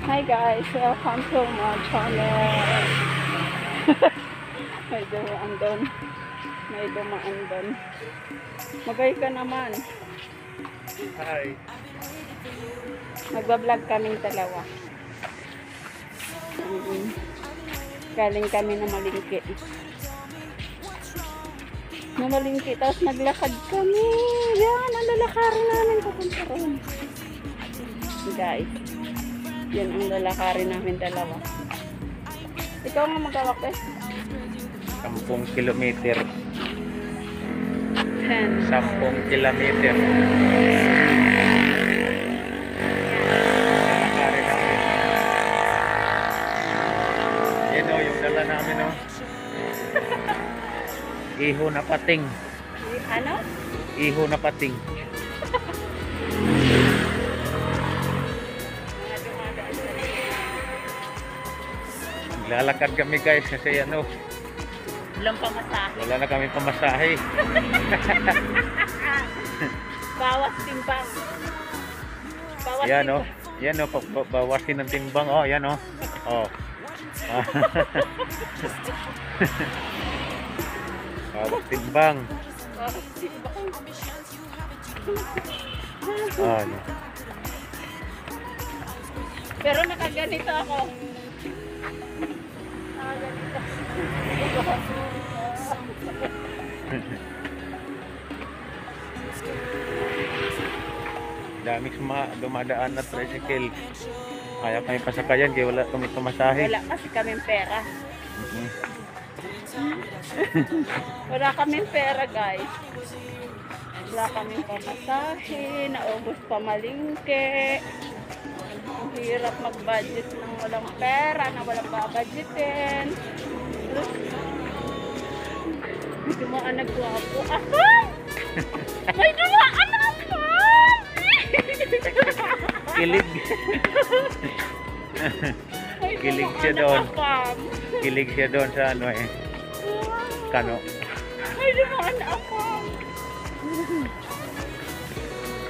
Hi guys, welcome to my channel. May dumaan doon. May dumaan doon. Magay ka naman. Hi. Magbablog kaming dalawa. Galing kami na Malingki. Na Malingki, tapos naglakad kami. Yan, ang lalakarin namin papunta ron. Guys, yan ang lalakarin namin dalawa. Ikaw nga magawak eh. 10 kilometer. 10. 10 kilometer. Lalakarin namin. Yan o, yung dala namin o. Iho na pating. Ano? Iho na pating. Lalakad kami guys kasi ano, Walang pamasahe. wala na kami pamasahe. Bawas timbang. Bawas Yan o, timbang. yan o, bawasin ng timbang o, yan o. O. Bawas timbang. Bawas timbang. Ano. Pero nakaganito ako. Nakaganito. Daming dumadaan na tricycle. Kaya kami pasakayan kaya wala kami pamasahe. Wala kasi kaming pera. Mhm. Wala kaming pera guys. Wala kaming pamasahe. Naubos pa malingke. Ang hirap mag-budget ng walang pera, na walang babudgetin. May dumaan na gwapo. Ahay! May dumaan na gwapo! Kilig. May Kilig dumaan siya na doon. apam. Kilig siya doon sa ano eh. Kano. May dumaan na apam.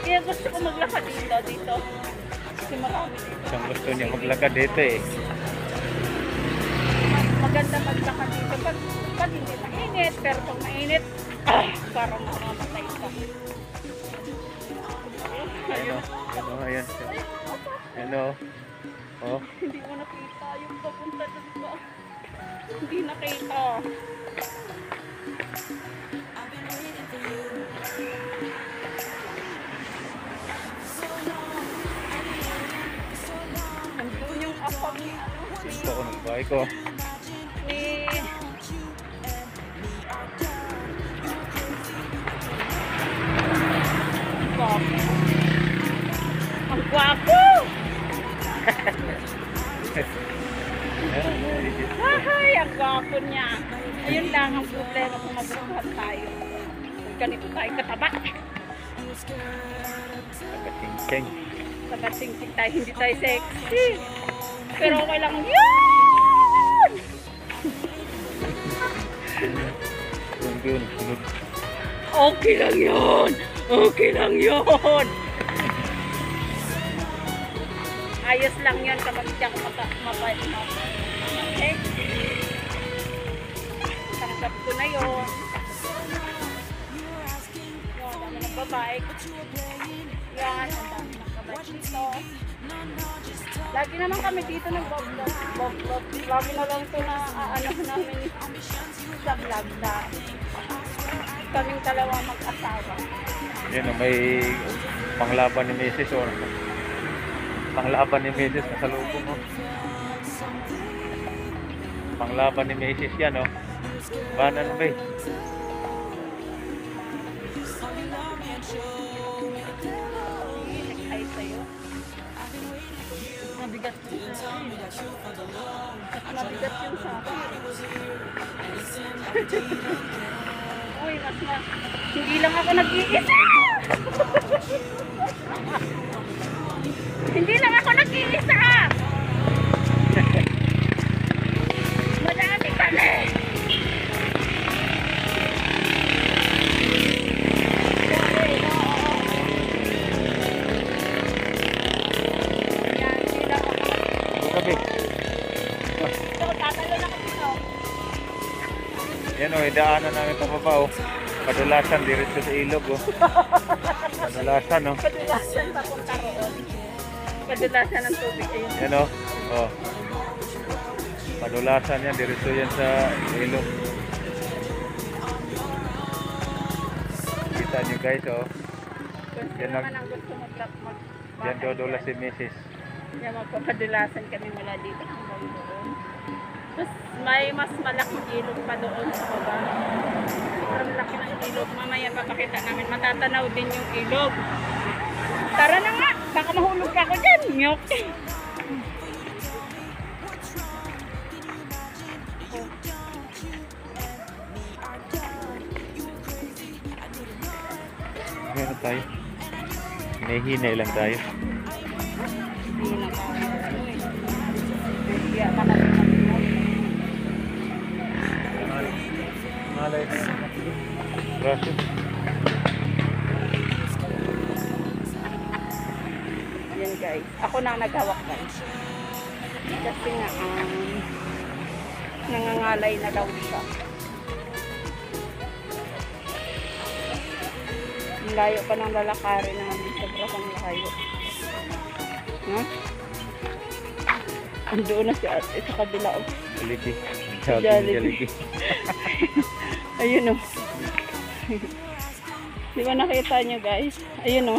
Kaya gusto ko maglakad dito. Kasi marami dito. Isang gusto niya maglakad dito eh. Maganda maglakad dito. Pag hindi mainit, pero pag mainit, parang mamamatay ka. Ayun o. Ayan. Ayan o. Oh. Hindi mo nakita yung papunta doon ba? Hindi nakita. Andun yung apam ni Ito ako nagbahay ko. ni Gwapo. Ang gwapo! Ay, ang gwapo niya. Ayun lang ang problema kung magbubuhat tayo. Ganito tayo kataba. Nakatingking. Nakatingking tayo, hindi tayo sexy. Pero okay lang yun! Yun. Okay lang yun! Okay lang yun! Ayos lang yun kapag hindi ako mapait. Okay? Tanggap ko na yun. Yan, dami ng babae. Yan, ang dami ng kabay dito. Lagi naman kami dito nag-vlog. Lagi na lang ito na ano namin sa vlog na kaming dalawa mag-asawa. Yan o, may panglaban ni Mrs. or panglaban ni Mrs. sa lubong o. Panglaban ni Mrs. yan o. Banan ba eh. Ay sa'yo. Mabigat yun sa akin. Mabigat yun sa akin. Uy, hindi lang ako nag-iisa! Hindi lang ako nag-iisa! Madami kami! tabi. So, tatalo na kasi no. Yan o, idaanan namin pababa o. Kadulasan, diretso sa ilog o. Kadulasan o. Kadulasan papunta roon. Kadulasan ng tubig. Ayun. Yan o. O. Kadulasan yan, diretso yan sa ilog. Kita nyo guys o. Kung Yan sino man ang gusto Yan dodula si Mrs. Yan, magpapadulasan kami mula dito hanggang doon. Tapos may mas malaking ilog pa doon sa baba. Sobrang laki ng ilog. Mamaya papakita namin. Matatanaw din yung ilog. Tara na nga! Baka mahulog ka ako dyan! Nyok! Meron tayo. Hinahinay lang tayo. Hindi na tayo. Kaya pa kami mag-ilog. Malay na. Braso. Yan guys. Ako na naghawak guys. Kasi nga nangangalay na daw siya. Ang layo pa ng lalakarin namin. Sobrang layo. Huh? Andoon na si ate sa kabila. Oh. Jollibee. Jollibee. Ayun o. Di ba nakita nyo guys? Ayun o.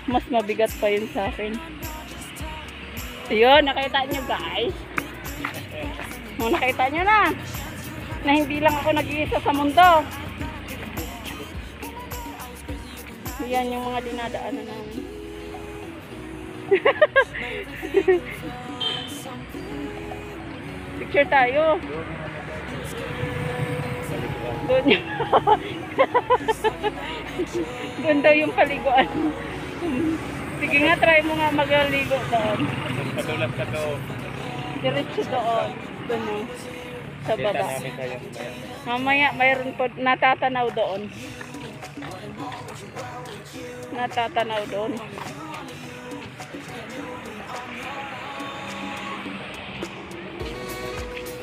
Mas mabigat pa yun sa akin. Ayun, nakita nyo guys. O, nakita nyo na. Na hindi lang ako nag-iisa sa mundo. Yan yung mga dinadaanan namin. Picture tayo. Doon yung doon daw yung paliguan. Sige nga, try mo nga magligo doon. Padulas ka doon. Diretso doon. Doon yung sa Kita baba. namin tayo. Mamaya mayroon po natatanaw doon. Natatanaw doon.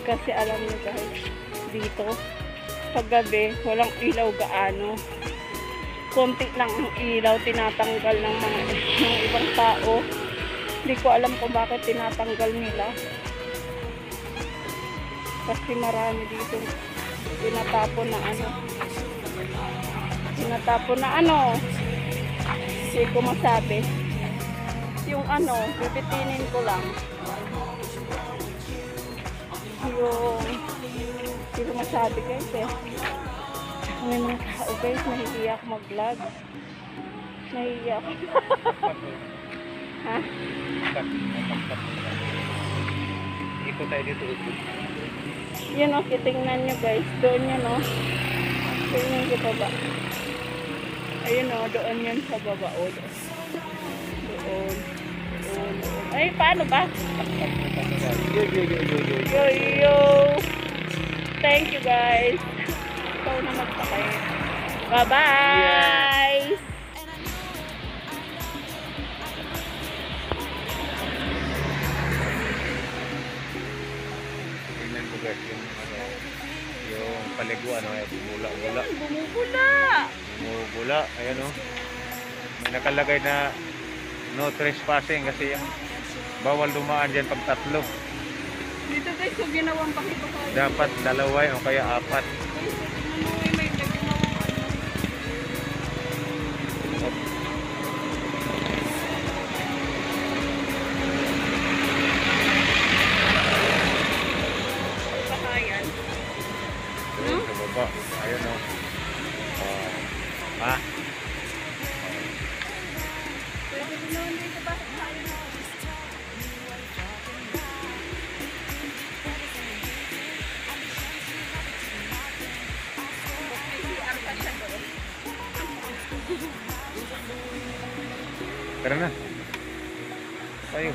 Kasi alam niyo guys, dito paggabi walang ilaw gaano. Konti lang ang ilaw tinatanggal ng ibang tao. Hindi ko alam kung bakit tinatanggal nila. Kasi marami dito tinatapon na ano. Tinatapon na ano. Hindi ko masabi. Yung ano, bibitinin ko lang. Yung hindi ko masabi guys eh. May mga tao guys, nahihiya ako mag-vlog. Nahihiya ako. Ha? Ito tayo dito. Yan o, titingnan nyo guys. Doon yun o. Doon yun sa baba. Ayun o, doon yun sa baba o. Doon. Ay, paano ba? Yo, yo. Thank you guys. Ikaw na magpakay. Bye-bye! Tingnan ko guys yung paliguan bumula-bula. Bumubula. Ayan o. May nakalagay na no trespassing kasi yung bawal dumaan dyan pag tatlo. Dito guys, kung ginawang pakito ko. Dapat dalaway o kaya apat. May ginawang ano. Pakayan. No? Sa baba. Ayan o. Ha? Pwede ginawan dito ba? Pakayan. Tara na. Tayo.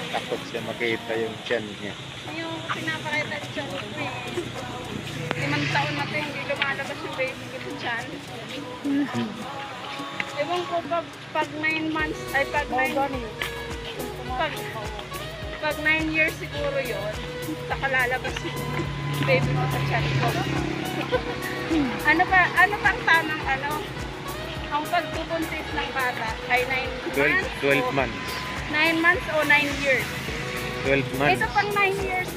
Takot siya makita yung tiyan niya. Yung pinapakita siya ko eh. 5 taon na ito, hindi lumalabas yung baby ko dyan. Ewan ko pag 9 months, ay pag 9 years siguro yun, saka lalabas yung baby mo sa tiyan ko. Ano pang tamang ang pagbubuntis ng bata ay 9 months? 12 months. 9 months o 9 years? 12 months. Ito pang 9 years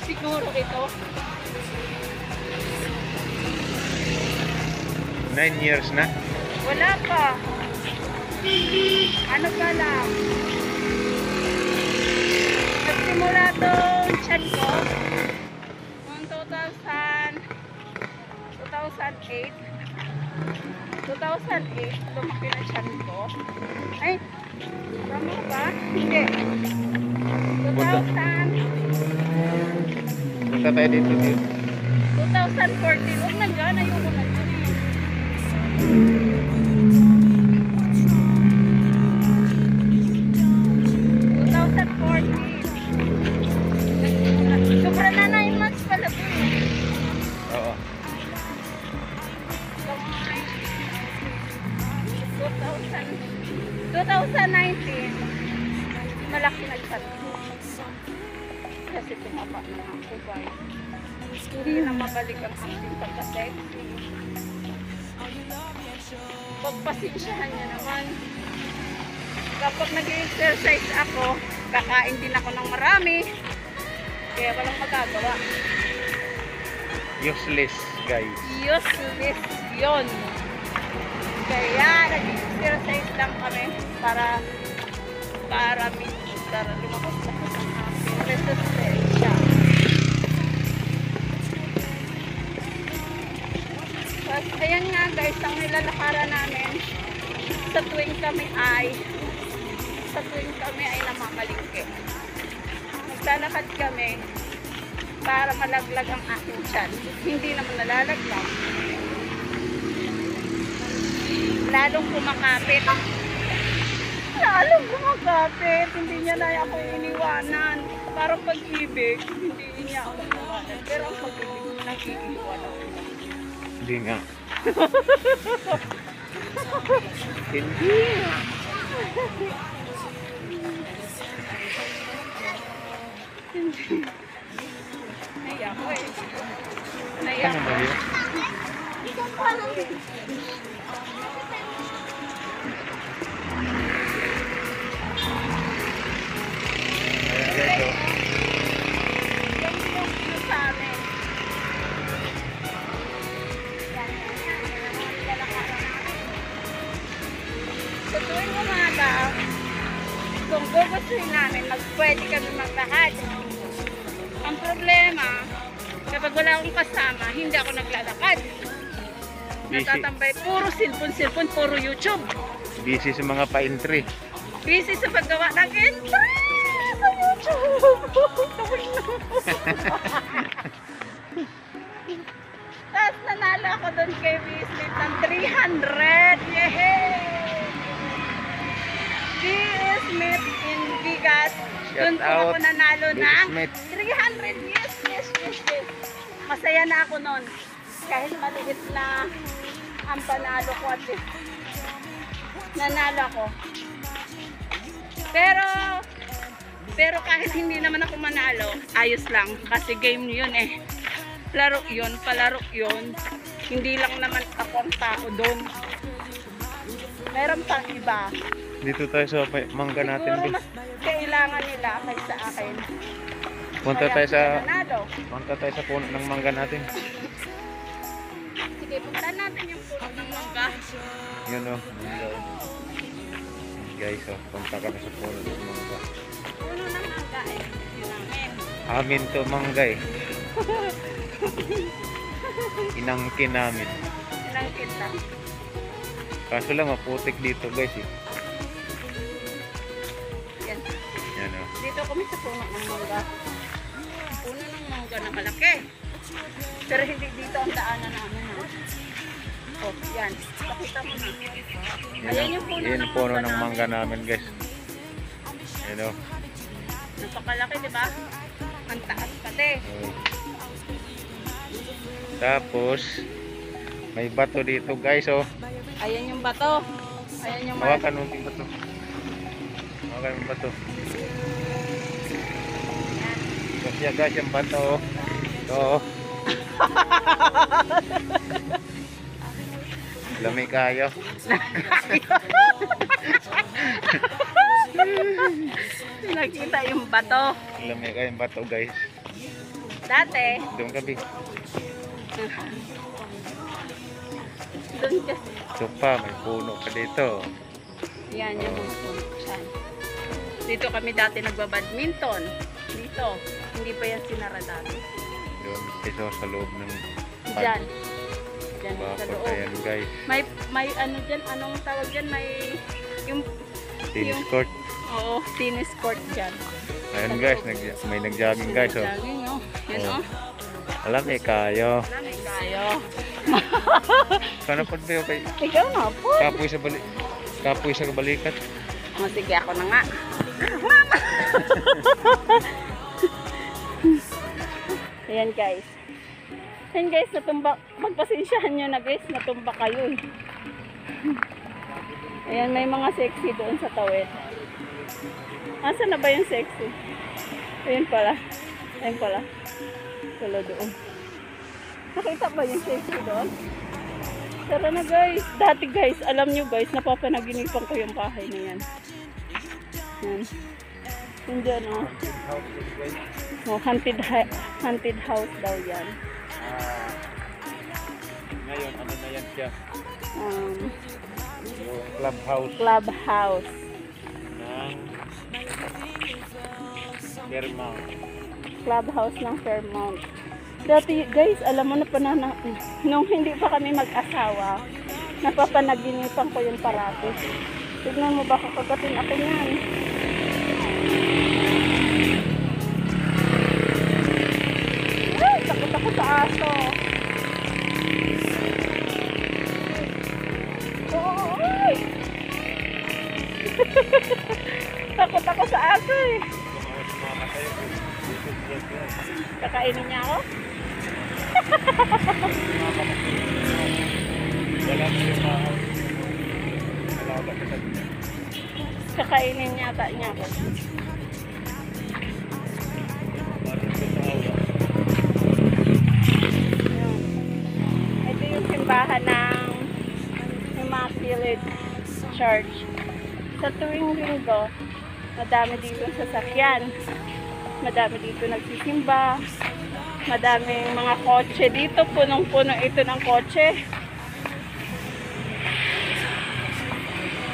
siguro ito. 9 years na. Wala pa. Ano pa lang? Nagsimula itong chat ko noong 2008, lumaki na chat ko. Ay, tama ba? Hindi. 2000. Punta tayo dito. 2014. Huwag na dyan. Ayoko na dyan eh. 2014. Sobra na 9 months pala po eh. Oo. 2019, malaki nagsabi. Kasi tumapa na ako ba. Hindi na mabalik ang aking pagka-sexy. Pagpasensyahan niya naman. Kapag nag-exercise ako, kakain din ako ng marami. Kaya walang magagawa. Useless, guys. Useless yun. Kaya nag-exercise lang kami para lumabas na sa aking resistensya. Ayan nga guys, ang nilalakaran namin sa tuwing kami ay namamalingke. Naglalakad kami para malaglag ang aking tiyan. Hindi naman nalalaglag. Lalong kumakapit. Hindi niya na ako iniwanan. Parang pag-ibig, hindi niya ako iniwanan. Pero ang pag-ibig, nakikiwanan ako. Hindi nga. Hindi nga. Naiyak ko eh. Ano ba yun? Ayan guys, oh. Sa amin. Sa tuwing umaga, kung gugustuhin namin, pwede kami maglakad. Ang problema, kapag wala akong kasama, hindi ako naglalakad. Busy. Natatambay, puro cellphone, puro YouTube. Busy sa mga pa-entry. Busy sa paggawa ng entry sa YouTube. Tapos nanalo ako doon kay Weasley ng 300. Yehey! Smith in Bigas. Doon po out, ako nanalo Bill ng Smith. 300. Yes. Masaya na ako noon. Kahit maliit na ang panalo ko at nanalo ako. Pero kahit hindi naman ako manalo, ayos lang. Kasi game yun eh. Laro yun, palaro yun. Hindi lang naman ako ang tao doon. Meron pang iba. Dito tayo sa mangga natin. Siguro Guys. mas kailangan nila kaysa akin. Punta Kaya tayo sa puno ng mangga natin. Sige, punta natin yung puno ng mangga. Yun o. Guys, oh, punta kami sa puno ng mangga. Puno ng mangga eh. Yun namin. Amin to mangga eh. Inangkin namin. Ilang kita. Kaso lang maputik dito guys eh. Yan. Yan o. Dito kami sa puno ng mangga. Puno ng mangga na malaki. Pero hindi dito ang daanan namin. Ha? Oh, yan. Pakita mo na. Ayan yung puno Yan ng yung puno mangga ng mangga namin guys. Ayan o. Napakalaki, di ba? Ang taas pati. Oh. Tapos, may bato dito guys oh. Ayan yung bato. Ayan yung Hawakan mo yung bato. Hawakan mo yung bato. Kasi guys yung bato oh. Ito oh. Lami kayo. Nakita yung bato. Lami kayo yung bato guys. Dati, Doon gabi. doon ka. Ito pa, may puno pa dito. Yan yung mga puno dyan. Dito kami dati nagbabadminton. Dito. Hindi pa yan sinara dati. Doon ito sa loob ng Diyan. Diyan sa bakot. loob. Ayan guys. May ano dyan, anong tawag dyan? May yung Tennis court. oo, tennis court dyan. Ayan guys, may nag-jogging guys oh. Jogging, oh. Yan Oh. oh. Alam eh kayo. Dami kayo. Kano po ba kay Ikaw na po. kapoy sa kabalikat? O, sige, ako na nga. Ayan guys. Ayan guys, natumba. Magpasensyahan nyo na guys, natumba kayo eh. Ayan, may mga sexy doon sa tawid. Asan na ba yung sexy? Ayan pala. Ayan pala. Wala doon. Nakita ba yung sexy doon? Tara na guys. Dati guys, alam nyo guys, napapanaginipan ko yung bahay na yan. Yan. Yan dyan oh. Oh, haunted house daw yan. Ngayon, ano na yan siya? Yung Clubhouse. ng Fairmount. Clubhouse ng Fairmount. Dati guys, alam mo na nung hindi pa kami mag-asawa, napapanaginipan ko yun parati. Tignan mo baka kagatin ako yan. Ay, takot ako sa aso. Oy! Takot ako sa aso eh. Kakainin niya ako? Wala na yung mga alaga ka. Kakainin yata niya ako. Ayan. Ito yung simbahan ng Immaculate Church. Sa tuwing linggo, madami dito sasakyan. Madami dito nagsisimba. Madaming mga kotse dito. Punong-puno ito ng kotse.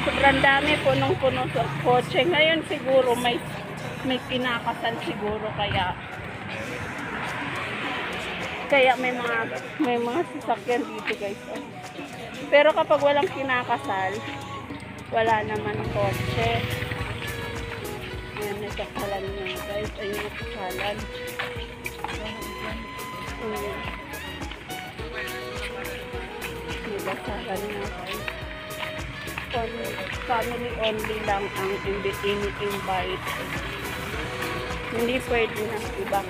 Sobrang dami, punong-puno sa kotse. Ngayon siguro may kinakasal siguro kaya may mga sasakyan dito guys. Oh. Pero kapag walang kinakasal, wala naman kotse. Ayan, may kasalan nga guys. Ayun yung kasalan. May kasalan nga guys. Family only lang ang ini-invite. Hindi pwede na iba.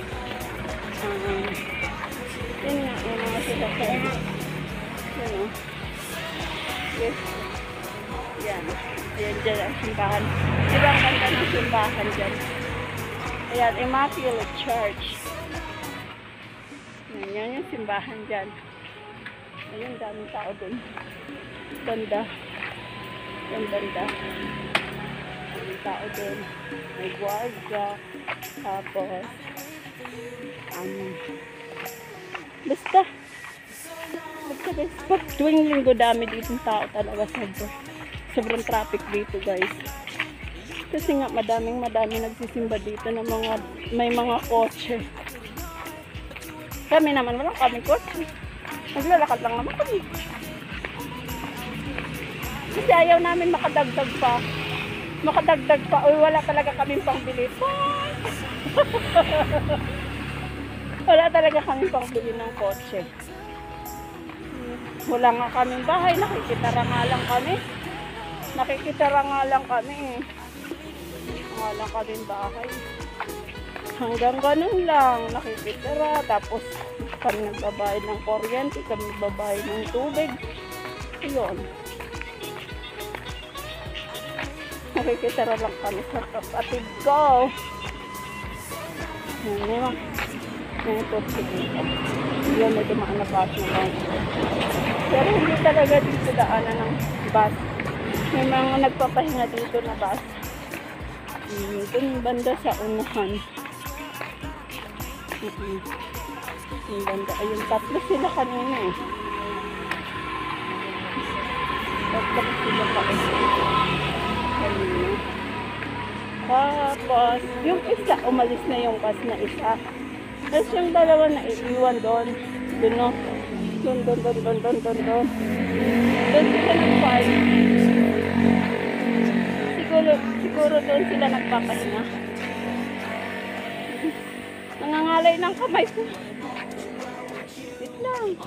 Yun nga, yung mga sasakyan. Yun o. Yes. Yan. Ayan dyan ang simbahan. Diba ang ganda ng simbahan dyan? Ayan, Immaculate Church. Yan yung simbahan dyan. Ayun, daming tao dun. Ganda. Yung banda. May tao dun. May guardia. Tapos, basta guys, pag tuwing linggo dami ditong tao talaga sobrang traffic dito guys. Kasi nga madaming nagsisimba dito ng may mga kotse. Kami naman, walang kaming kotse. Naglalakad lang naman kami. Kasi ayaw namin makadagdag pa. Uy, wala talaga kaming pangbili. Wala talaga kaming pangbili ng kotse. Wala nga kaming bahay, nakikitara nga lang kami. Nakikitara nga lang kami. Wala lang kaming bahay. Hanggang ganun lang, nakikitara. Tapos kami nagbabayad ng kuryente, kami nagbabayad ng tubig. Ayun. Nakikitara lang kami sa kapatid ko. Ayun. Ito, sige. Yun, may dumaan na bus na lang. Pero hindi talaga dito daanan ng bus. May mga nagpapahinga dito na bus. Doon banda sa unahan. Yung banda. Ayun, tatlo sila kanina eh. Tatlo sila kanina. Tapos, yung isa, umalis na yung bus na isa. Tapos yung dalawa na iiwan doon. Doon, no? Doon. Doon sila nag-park. Siguro doon sila nagpapahinga. Nangangalay ng kamay ko. Wait lang.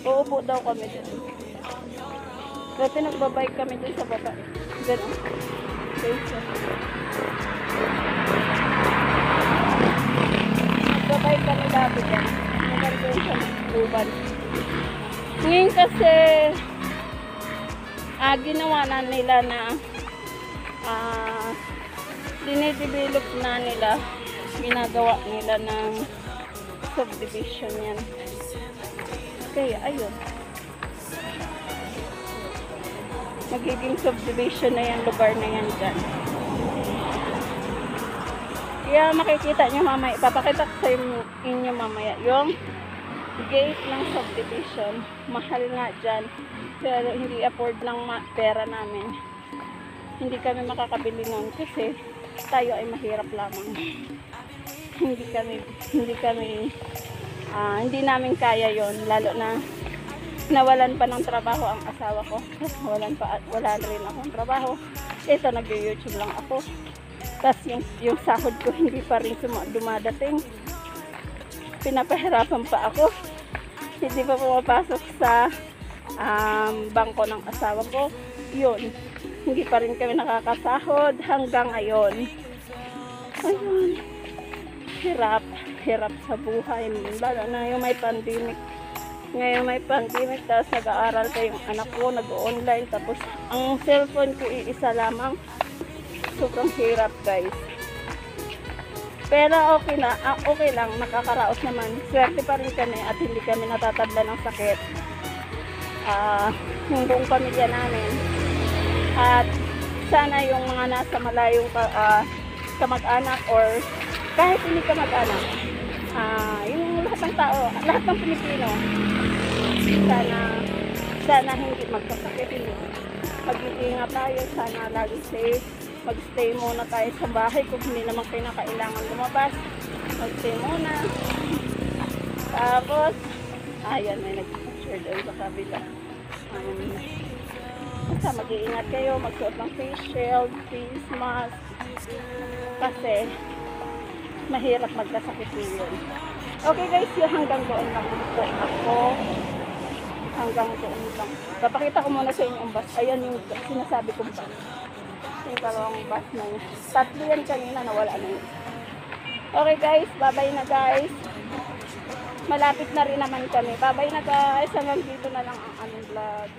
Uupo daw kami doon. Dati nagbabike kami doon sa baba. Ganun. Okay, so. Nagbabike kami dati dyan. Nagandun sa Luban. Ngayon kasi ginawa na nila na dinidevelop na nila, ginagawa nila ng subdivision yan. Kaya ayun, magiging subdivision na yan, lugar na yan dyan. Kaya makikita nyo mamaya, papakita ko sa inyo mamaya yung gate ng subdivision. Mahal nga dyan, pero hindi afford ng pera namin. Hindi kami makakabili nun kasi tayo ay mahirap lamang. Hindi namin kaya yon, lalo na nawalan pa ng trabaho ang asawa ko. Wala rin akong trabaho. Ito, nag-YouTube lang ako. Tapos yung sahod ko hindi pa rin dumadating. Pinapahirapan pa ako. Hindi pa pumapasok sa bangko ng asawa ko. Yun. Hindi pa rin kami nakakasahod hanggang ngayon. Ayun. Hirap sa buhay. Lalo na yung may pandemic. Ngayon may pandemic, tapos nag-aaral pa yung anak ko, nag-online, tapos ang cellphone ko iisa lamang. Sobrang hirap, guys. Pero okay lang, nakakaraos naman. Swerte pa rin kami at hindi kami natatabla ng sakit. Yung buong pamilya namin. At sana yung mga nasa malayong kamag-anak or kahit hindi kamag-anak, yung lahat ng tao, lahat ng Pilipino, sana hindi magkasakit, mag-iingat tayo, sana lagi safe. Mag-stay muna tayo sa bahay kung hindi naman kailangan lumabas. Mag-stay muna. Tapos, ayan, may nag-picture doon sa kabila. Basta mag-iingat kayo, magsuot ng face shield, face mask. Kasi, mahirap magkasakit yun. Okay guys, yun hanggang doon lang ako. Hanggang doon lang. Papakita ko muna sa inyo ang bus. Ayan yung sinasabi kong bus. Yung dalawang bus na yun. Tatlo yan kanina, nawala na yun. Okay guys, bye-bye na guys. Malapit na rin naman kami. Bye-bye na guys. Hanggang dito na lang ang aming vlog.